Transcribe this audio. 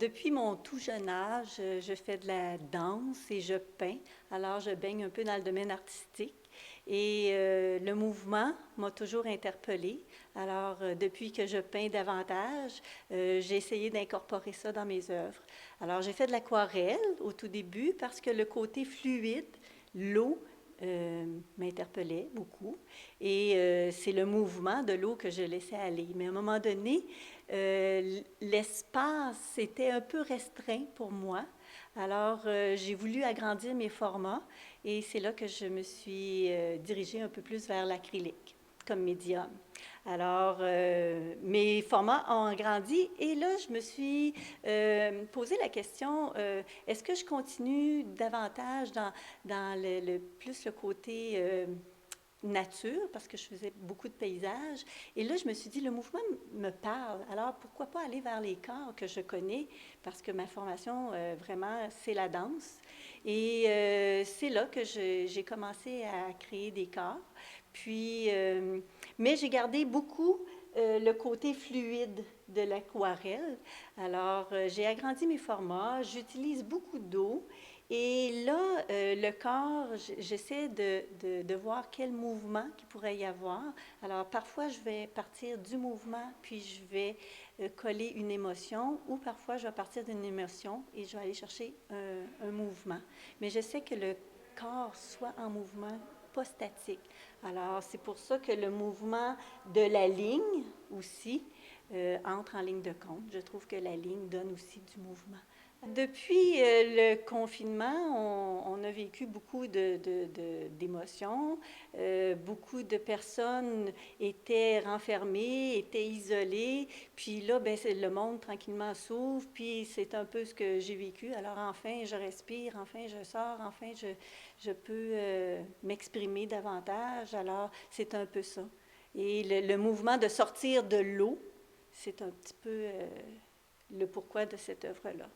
Depuis mon tout jeune âge, je fais de la danse et je peins. Alors, je baigne un peu dans le domaine artistique. Et le mouvement m'a toujours interpellée. Alors, depuis que je peins davantage, j'ai essayé d'incorporer ça dans mes œuvres. Alors, j'ai fait de l'aquarelle au tout début parce que le côté fluide, l'eau, m'interpellait beaucoup. Et c'est le mouvement de l'eau que je laissais aller. Mais à un moment donné, l'espace était un peu restreint pour moi. Alors, j'ai voulu agrandir mes formats et c'est là que je me suis dirigée un peu plus vers l'acrylique comme médium. Alors, mes formats ont grandi et là, je me suis posé la question, est-ce que je continue davantage dans plus le côté nature, parce que je faisais beaucoup de paysages. Et là, je me suis dit, le mouvement me parle. Alors, pourquoi pas aller vers les corps que je connais, parce que ma formation, vraiment, c'est la danse. Et c'est là que j'ai commencé à créer des corps. Puis, mais j'ai gardé beaucoup le côté fluide de l'aquarelle. Alors, j'ai agrandi mes formats, j'utilise beaucoup d'eau. Et là, le corps, j'essaie de voir quel mouvement qu'il pourrait y avoir. Alors, parfois, je vais partir du mouvement, puis je vais coller une émotion, ou parfois, je vais partir d'une émotion et je vais aller chercher un mouvement. Mais je sais que le corps soit en mouvement, pas statique. Alors, c'est pour ça que le mouvement de la ligne aussi entre en ligne de compte. Je trouve que la ligne donne aussi du mouvement. Depuis le confinement, on a vécu beaucoup d'émotions. Beaucoup de personnes étaient renfermées, étaient isolées. Puis là, ben, le monde tranquillement s'ouvre. Puis c'est un peu ce que j'ai vécu. Alors enfin, je respire, enfin, je sors, enfin, je peux m'exprimer davantage. Alors, c'est un peu ça. Et le mouvement de sortir de l'eau, c'est un petit peu le pourquoi de cette œuvre-là.